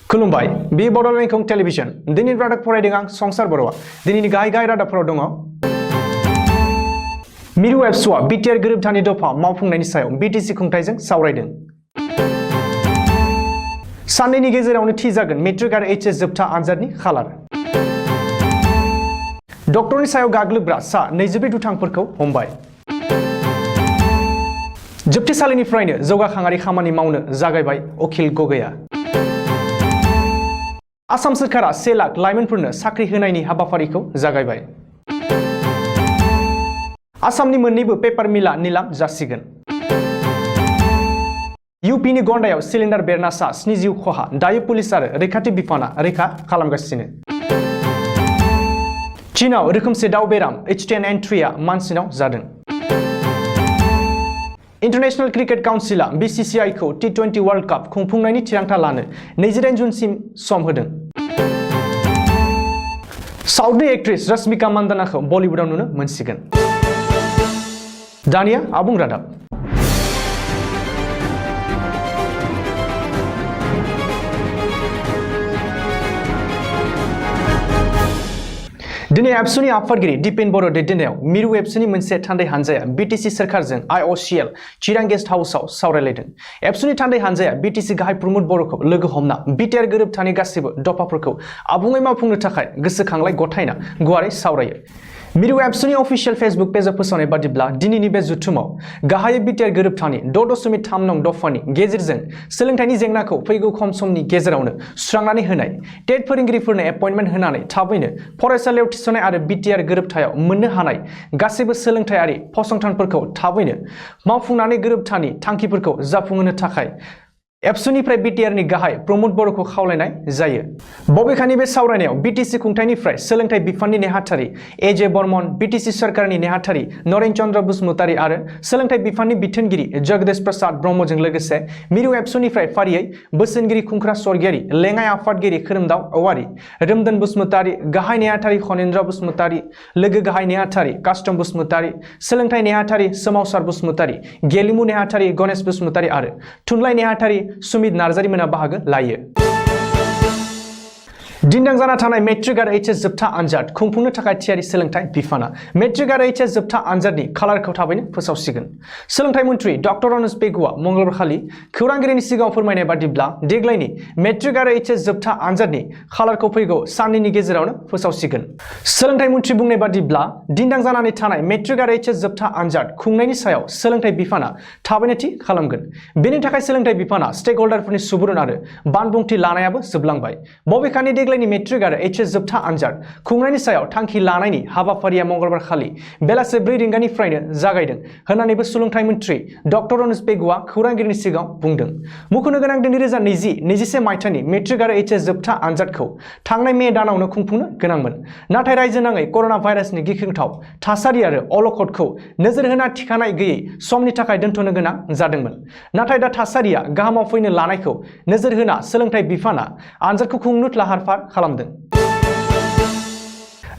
खुलुमबाय बे बड'लेण्ड टेलिभिजन दिनैनि रादाब फरायदों आं संसार बर'आ दिनैनि गाहाय रादाबफोराव दङ मिरु एबसुआ बिटिआर गोरोबथानि दफा मावफुंनायनि सायाव बिटिसि खुंथायजों सावरायदों साननैनि गेजेरावनो थि जागोन मेट्रिक आरो एचएस जोबथा आनजादनि खालार डक्टरनि सायाव गाग्लोबग्रा सा 24 दुथांफोरखौ हमबाय जोबथेसालिनिफ्रायनो जौगाखांआरि खामानि मावनो जागायबाय अखिल गगैया आसाम सरकारा 1 लाख लाइमोनफोरनो साख्रि होनायनि हाबाफारिखौ जागायबाय आसामनि मोन्नैबो पेपार मिला निलाम जासिगोन यूपीनि गन्डायाव सिलिन्डार बेरना सा 7 जिउ खहा दायो पुलिस आरो रैखाथि बिफाना रैखा खालामगासिनो चीनाव रोखोमसे दाव बेराम H10N3 मानसिनाव जादों इंटरनेशनल क्रिकेट काउन्सिला बीसीसीआई खौ T20 वर्ल्ड कप खुंफुंनायनि थिरांथा लानो 28 जुनसिम सम होदों साउथनि एक्ट्रेस रश्मिका मंदानाखौ बलिउडआव नुनो मोनसिगोन दानिया आबुं रादाब दिनै एबसुनि आफादगिरि दिपेन बर' दैदेननायाव मिरु एबसुनि मोनसे थान्दै हानजाया बिटिसि सरकारजों IOCL चिरां गेस्ट हाउसआव सावरायलायदों एबसुनि थान्दै हानजाया बिटिसि गाहाय प्रमोद बर'खौ लोगो हमना बिटिआर गोरोबथानि गासैबो दफाफोरखौ आबुङै मावफुंनो थाखाय गोसोखांलाय गथायना गुवारै सावरायो मिरु एबसुनि अफिसियेल फेसबुक पेजआव फोसावनाय बादिब्ला दिनैनि बे जुथुमाव गाहायै बिटिआर गोरोबथानि 6.3 नं दफानि गेजेरजों सोलोंथाइनि जेंनाखौ फैगौ खम समनि गेजेरावनो सुस्रांनानै होनाय टेट फोरोंगिरिफोरनो एपइन्टमेन्ट होनानै थाबैनो फरायसालियाव थिसननाय आरो बिटिआर गोरोबथायाव मोननो हानाय गासैबो सोलोंथायारि फसंथानफोरखौ थाबैनो मावफुंनानै गोरोबथानि थांखिफोरखौ जाफुंहोनो थाखाय एबसुनिफ्राय बिटिआरनि गाहाय प्रमोद बर'खौ खावलायनाय जायो बबेखानि बे सावरायनायाव बिटिसि खुंथायनिफ्राय सोलोंथाइ बिफाननि नेहाथारि एजे बर्मन बिटिसि सरकारनि नेहाथारि नरेन चन्द्र बसुमतारी आरो सोलोंथाइ बिफाननि बिथोनगिरि जगदेश प्रसाद ब्रह्मजों लोगोसे मिरु एबसुनिफ्राय फारियै बोसोनगिरि खुंख्रा स्वर्गियारि लेङाइ आफादगिरि खोरोमदाव औवारि रोमदोन बसुमतारी गाहाय नेहाथारि खनेन्द्र बसुमतारी लोगो गाहाय नेहाथारि कास्टम बसुमतारी सोलोंथाइ नेहाथारि सोमावसार बसुमतारी गेलेमु नेहाथारि गणेश बसुमतारी आरो थुनलाइ नेहाथारि सुमित नार्जारी मोना बाहागो लायो दिनदां जाना थानाय मेट्रिक आरो एचएस जोबथा आनजाद खुंफुंनो थाखाय थियारि सोलोंथाइ बिफाना मेट्रिक आरो एचएस जोबथा आनजादनि खालारखौ थाबैनो फोसावसिगोन सोलोंथाइ मन्थ्रि डॉक्टर अनुज पेगुआ मंगलबारखालि खौरांगिरिनि सिगाङाव फोरमायनाय बादिब्ला देग्लायनि मेट्रिक आरो एचएस जोबथा आनजादनि खालारखौ फैगौ साननैनि गेजेरावनो फोसावसिगोन सोलोंथाइ मन्थ्रि बुंनाय बादिब्ला दिनदां जानानै थानाय मेट्रिक आरो एचएस जोबथा आनजाद खुंनायनि सायाव सोलोंथाइ बिफाना थाबैनो थि खालामगोन बेनि थाखाय सोलोंथाइ बिफाना स्टेक होल्डारफोरनि सुबुरुन आरो बानबुंथि लानायाबो जोबलांबाय बबेखानि देग्लायनि मेट्रिक आरो एचएस जोबथा आनजाद खुंनायनि सायाव थांखि लानायनि हाबाफारिया मंगलबार खालि बेलासे 4 रिंगानिफ्रायनो जागायदों होननानैबो सोलोंथाइ मन्थ्रि डॉक्टर अनुज पेगुआ खौरांगिरिनि सिगाङाव बुंदों मुख'नो गोनां 2020-21 मायथाइनि मेट्रिक आरो एचएस जोबथा आनजादखौ थांनाय मे दानावनो खुंफुंनो गोनांमोन नाथाय रायजो नाङै करोना भाइरासनि गिख्रंथाव थासारि आरो अलखदखौ नोजोर होना थिखानाय गैयै समनि थाखाय दोनथ'नो गोनां जादोंमोन नाथाय दा थासारिया गाहामाव फैनो लानायखौ नोजोर होना सोलोंथाइ बिफाना आनजादखौ खुंनो लाहार-फाहार खालामदों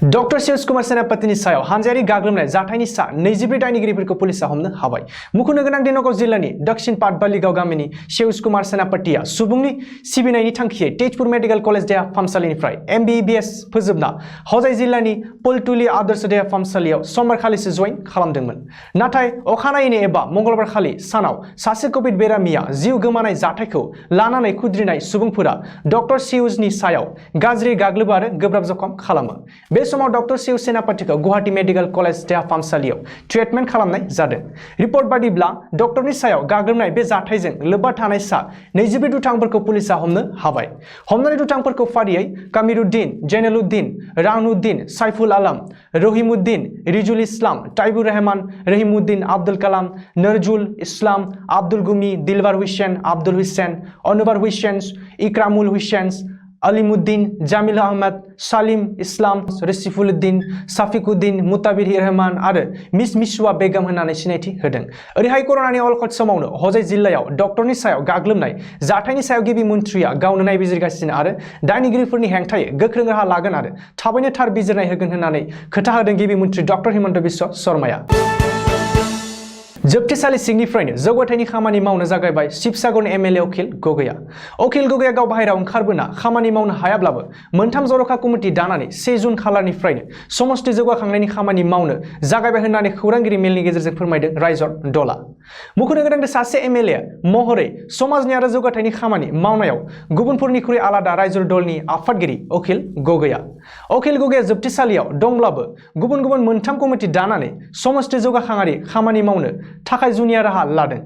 डॉक्टर सेउस कुमार सेनापतिनि सायाव हानजायारि गाग्लोबनाय जाथायनि सा 24 दायनिगिरिफोरखौ पुलिसा हमनो हाबाय मुख'नो गोनां दिनगाव जिल्लानि दक्षिण पाटबालिगाव गामिनि सेउस कुमार सेनापतिया सुबुंनि सिबिनायनि थांखियै तेजपुर मेडिकेल कलेज देहा फाहामसालिनिफ्राय MBBS फोजोबना हजाय जिल्लानि पलटुली आदर्श देहा फाहामसालियाव समबारखालिसो जइन खालामदोंमोन नाथाय अखानायैनो एबा मंगलबारखालि सानाव सासे कभिड बेरामिया जिउ गोमानाय जाथायखौ लानानै खुद्रिनाय सुबुंफोरा डॉक्टर सेउसनि सायाव गाज्रि गाग्लोबो आरो गोब्राब जखम खालामो बे समाव डॉक्टर सेउस सेनापतिखौ गुवाहाटी मेडिकेल कलेज देहा फाहामसालियाव ट्रिटमेन्ट खालामनाय जादों रिपर्ट बादिब्ला डॉक्टरनि सायाव गाग्लोबनाय बे जाथायजों लोब्बा थानाय सा 24 दुथांफोरखौ पुलिसा हमनो हाबाय हमनाय दुथांफोरखौ फारियै कामिरुद्दीन जैनुलुद्दीन रानुद्दीन साइफुल आलम रहिमुद्दीन रिजुल इस्लाम टाइबुर रहमान रहिमुद्दीन अब्दुल कलाम नरजुल इस्लाम अब्दुल गुमी दिलवर हुसैन अब्दुल हुसैन अनवर हुसैन इकरामुल हुसैन अलीमुद्दीन जामिल अहमद सालिम इस्लाम रसिफुलुद्दीन साफिकुद्दीन मुताबिर रहमान आरो मिस मिसुआ बेगम होननानै सिनायथि होदों ओरैहाय करोनानि अलखद समावनो हजाय जिल्लायाव डक्टरनि सायाव गाग्लोबनाय जाथायनि सायाव गिबि मन्थ्रिया गावनो नायबिजिरगासिनो आरो दायनिगिरिफोरनि हेंथायै गोख्रों राहा लागोन आरो थाबैनो थार बिजिरनाय होगोन होननानै खोथा होदों गिबि मन्थ्रि डक्टर हिमन्त बिश्व शर्माया जोबथेसालि सिंनिफ्रायनो जौगाथायनि खामानि मावनो जागायबाय शिबसागरनि एमएलए अखिल गगैया। अखिल गगैया गाव बाहेरायाव ओंखारबोना खामानि मावनो हायाब्लाबो मोनथाम जर'खा कमिटि दानानै 1 जुन खालारनिफ्रायनो समष्टि जौगाखांनायनि खामानि मावनो जागायबाय होननानै खौरांगिरि मेलनि गेजेरजों फोरमायदों रायजर दला। मुख'नो गोनां सासे एमएलए महरै समाजनि आरो जौगाथायनि खामानि मावनायाव गुबुनफोरनिख्रुइ आलादा रायजर दलनि आफादगिरि अखिल गगैया। अखिल गगैया जोबथेसालियाव दंब्लाबो गुबुन गुबुन मोनथाम कमिटि दानानै समष्टि जौगाखांआरि खामानि मावनो थाखाय जुनिया राहा लादों।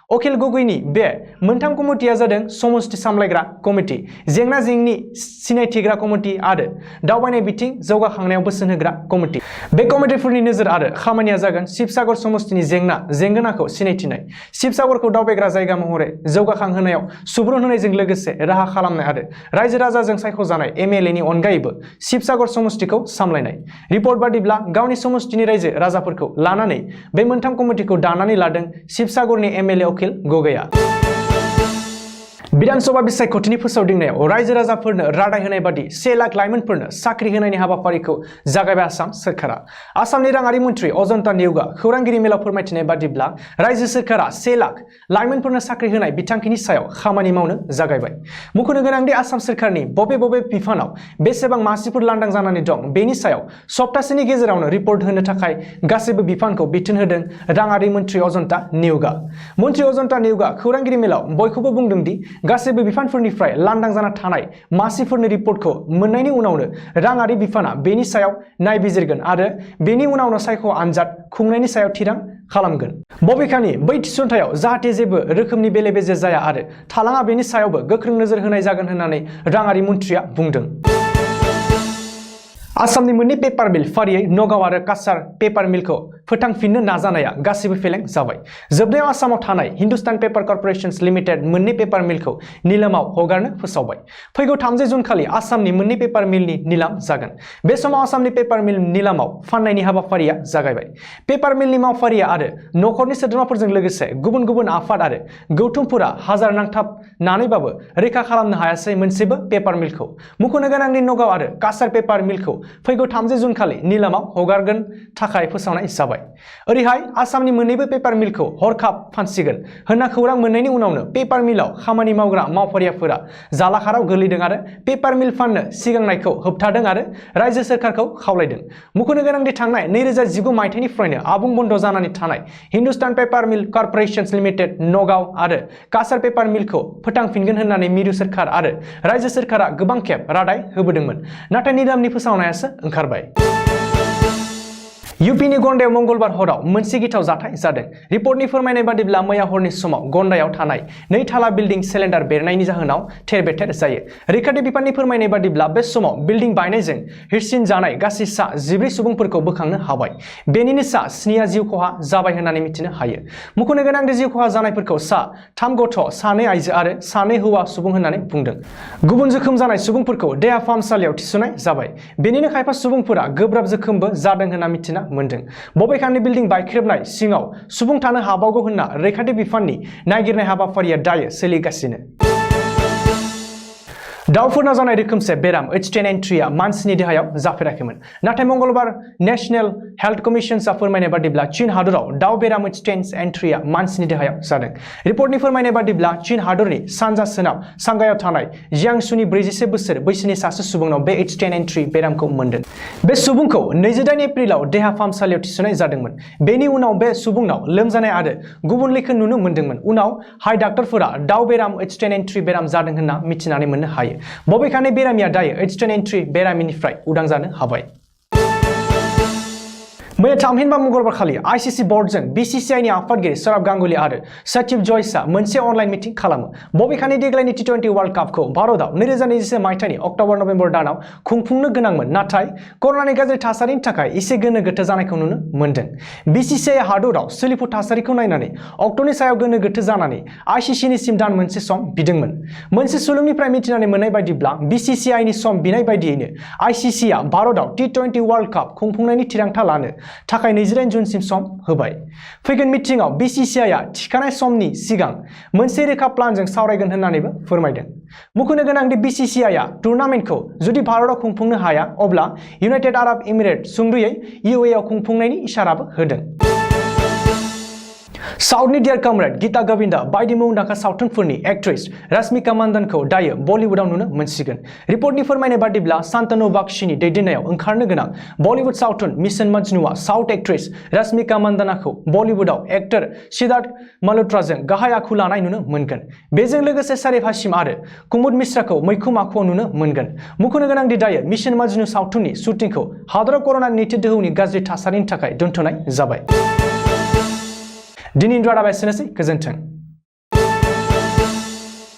अखिल गगैनि बे मोनथाम कमिटिया जादों समष्टि सामलायग्रा कमिटि, जेंना जेंनि सिनायथिग्रा कमिटि आरो दावबायनाय बिथिं जौगाखांनायाव बोसोन होग्रा कमिटि। बे कमिटिफोरनि नोजोर आरो खामानिया जागोन शिबसागर समष्टिनि जेंनाखौ सिनायथिनाय, शिबसागरखौ दावबायग्रा जायगा महरै जौगाखांहोनायाव सुबुरुन होनायजों लोगोसे राहा खालामनाय आरो रायजो राजाजों सायख'जानाय एमएलएनि अनगायैबो शिबसागर समष्टिखौ सामलायनाय। रिपर्ट बादिब्ला गावनि समष्टिनि रायजो राजाफोरखौ लानानै बे मोनथाम कमिटिखौ दानानै लादों शिबसागरनि एमएलए अखिल गगैया। विधानसभा बिसायख'थिनि फोसावदिंनायाव रायजो राजाफोरनो रादाय होनाय बादि 1 लाख लाइमोनफोरनो साख्रि होनायनि हाबाफारिखौ जागायबाय आसाम सोरखारा। आसामनि राङारि मन्थ्रि अजन्ता नेउगा खौरांगिरि मेलाव फोरमायथिनाय बादिब्ला रायजो सोरखारा 1 लाख लाइमोनफोरनो साख्रि होनाय बिथांखिनि सायाव खामानि मावनो जागायबाय। मुख'नो गोनांदि आसाम सोरखारनि बबे बिफानाव बेसेबां मासिफोर लांदां जानानै दं बेनि सायाव सप्तासेनि गेजेरावनो रिपर्ट होनो थाखाय गासैबो बिफानखौ बिथोन होदों राङारि मन्थ्रि अजन्ता नेउगा। मन्थ्रि अजन्ता नेउगा खौरांगिरि मेलाव बयखौबो बुंदों दि गासैबो बिफानफोरनिफ्राय लांदां जाना थानाय मासिफोरनि रिपर्टखौ मोननायनि उनावनो राङारि बिफाना बेनि सायाव नायबिजिरगोन आरो बेनि उनावनो सायख' आनजाद खुंनायनि सायाव थिरां खालामगोन। बबेखानि बै थिसनथायाव जाहाथे जेबो रोखोमनि बेले-बेजे जाया आरो थालाङा बेनि सायावबो गोख्रों नोजोर होनाय जागोन होननानै राङारि मन्थ्रिया बुंदों। आसामनि मोननै पेपार मिल फारियै नगाव आरो काछार पेपार मिलखौ फोथांफिननो नाजानाया गासिबो फेलें जाबाय। जोबनायाव आसामाव थानाय हिन्दुस्तान पेपार कर्परेशन्स लिमिटेड मोननै पेपार मिलखौ निलामाव हगारनो फोसावबाय। फैगौ 30 जुन खालि आसामनि मोननै पेपार मिलनि निलाम जागोन। बे समाव आसामनि पेपार मिल निलामाव फाननायनि हाबाफारिया जागायबाय। पेपार मिलनि मावफारिया आरो नखरनि सोद्रोमाफोरजों लोगोसे गुबुन गुबुन आफाद आरो गौथुमफोरा हाजार नांथाबनानैबाबो रैखा खालामनो हायासै मोनसेबो पेपार मिलखौ। मुख'नो गोनांदि नगाव आरो काछार पेपार मिलखौ फैगौ 30 जुन खालि निलामाव हगारगोन थाखाय फोसावनाय जाबाय। ओरैहाय आसामनि मोननैबो पेपार मिलखौ हरखाब फानसिगोन होनना खौरां मोननायनि उनावनो पेपार मिलाव खामानि मावग्रा मावफारियाफोरा जालाखाराव गोलैदों आरो पेपार मिल फाननो सिगांनायखौ होबथादों आरो रायजो सोरखारखौ खावलायदों। मुख'नो गोनांदि थांनाय 2019 मायथाइनिफ्रायनो आबुं बन्द जानानै थानाय हिन्दुस्तान पेपार मिल कर्परेशन्स लिमिटेड नगाव आरो काछार पेपार मिलखौ फोथांफिनगोन होननानै मिरु सोरखार आरो रायजो सोरखारा गोबां खेब रादाय होबोदोंमोन, नाथाय निलामनि फोसावनायासो ओंखारबाय। यूपीनि गन्डायाव मंगलबार हराव मोनसे गिथाव जाथाय जादों। रिपर्टनि फोरमायनाय बादिब्ला मैया हरनि समाव गन्डायाव थानाय 2 थाला बिल्डिं सिलिन्डार बेरनायनि जाहोनाव थेर-बेथेर जायो। रैखाथि बिफाननि फोरमायनाय बादिब्ला बे समाव बिल्डिं बायनायजों हिरसिनजानाय गासै सा 14 सुबुंफोरखौ बोखांनो हाबाय। बेनिनो सा 7 जिउ खहा जाबाय होननानै मिथिनो हायो। मुख'नो गोनांदि जिउ खहा जानायफोरखौ सा 3 गथ', 2 आइजो आरो 2 हौवा सुबुं होननानै बुंदों। गुबुन जोखोम जानाय सुबुंफोरखौ देहा फाहामसालियाव थिसननाय जाबाय। बेनिनो खायफा सुबुंफोरा गोब्राब जोखोमबो जादों होनना मिथिना मोनदों। बबेखानि बिल्डिं बायख्रेबनाय सिङाव सुबुं थानो हाबावगौ होनना रैखाथि बिफाननि नागिरनाय हाबाफारिया दायो सोलिगासिनो। दाउफोरनाव जानाय रोखोमसे बेराम H10N3आ मानसिनि देहायाव जाफेराखैमोन, नाथाय मंगलबार नेशनेल हेल्थ कमिशनआ फोरमायनाय बादिब्ला चीन हादराव दाउ बेराम H10N3आ मानसिनि देहायाव जादों। रिपर्टनि फोरमायनाय बादिब्ला चीन हादरनि सानजा सोनाब सांगायाव थानाय जियांसुनि 41 बोसोर बैसोनि सासे सुबुंनाव बे H10N3 बेरामखौ मोनदों। बे सुबुंखौ 28 एप्रिलाव देहा फाहामसालियाव थिसननाय जादोंमोन। बेनि उनाव बे सुबुंनाव लोमजानाय आरो गुबुन लैखोन नुनो मोनदोंमोन। उनाव हाय डाक्टरफोरा दाउ बेराम H10N3 बेराम जादों होनना मिथिनानै मोननो हायो। बबेखानि बेरामिया दायो H10N3 बेरामिनिफ्राय उदां जानो हाबाय। मैया थामहिनबा मंगलबार खालि आईसीसी बर्डजों बीसीसीआईनि आफादगिरि सौरभ गांगुली आरो सचिव जयसआ मोनसे अनलाइन मिटिं खालामो। बबेखानि देग्लायनि T20 वर्ल्ड कापखौ भारतआव 2021 मायथाइनि अक्ट'बर-नबेम्बर दानाव खुंफुंनो गोनांमोन, नाथाय कर'नानि गाज्रि थासारिनि थाखाय एसे गोनो-गोथो जानायखौ नुनो मोनदों। बीसीसीआई हादराव सोलिफु थासारिखौ नायनानै अक्ट'नि सायाव गोनो-गोथो जानानै आईसीसीनिसिम दान मोनसे सम बिदोंमोन। मोनसे सुलुंनिफ्राय मिथिनानै मोननाय बायदिब्ला बीसीसीआईनि सम बिनाय बायदियैनो आईसीसीआ भारतआव T20 वर्ल्ड काप खुंफुंनायनि थिरांथा लानो थाखाय 28 जुनसिम सम होबाय। फैगोन मिटिंआव बीसीसीआईआ थिखानाय समनि सिगां मोनसे रोखा प्लानजों सावरायगोन होननानैबो फोरमायदों। मुख'नो गोनांदि बीसीसीआईआ टुर्नामेन्टखौ जुदि भारतआव खुंफुंनो हाया अब्ला इउनाइटेड आरब इमिरेट सुंद'यै UAE आव खुंफुंनायनि इसाराबो होदों। साउथनि डियर कमरेड गीता गोविंदा बायदि मुंदांखा सावथुनफोरनि एक्ट्रेस रश्मिका मानदानखौ दायो बलिउडआव नुनो मोनसिगोन। रिपर्टनि फोरमायनाय बादिब्ला शांतनु बागचीनि दैदेननायाव ओंखारनो गोनां बलिउड सावथुन मिशन मजनूआ साउथ एक्ट्रेस रश्मिका मानदानाखौ बलिउडआव एक्टर सिद्धार्थ मल्होत्राजों गाहाय आखु लानाय नुनो मोनगोन। बेजों लोगोसे शारिफ हाशिम आरो कुमुद मिश्राखौ मैखोम आखुआव नुनो मोनगोन। मुंख'नो गोनांदि दायो मिशन मजनू सावथुननि शुटिंखौ हादराव कर'नानि नैथि दोहौनि गाज्रि थासारिनि थाखाय दोनथ'नाय जाबाय। दिनैनि रादाबा एसेनोसै, गोजोन्थों।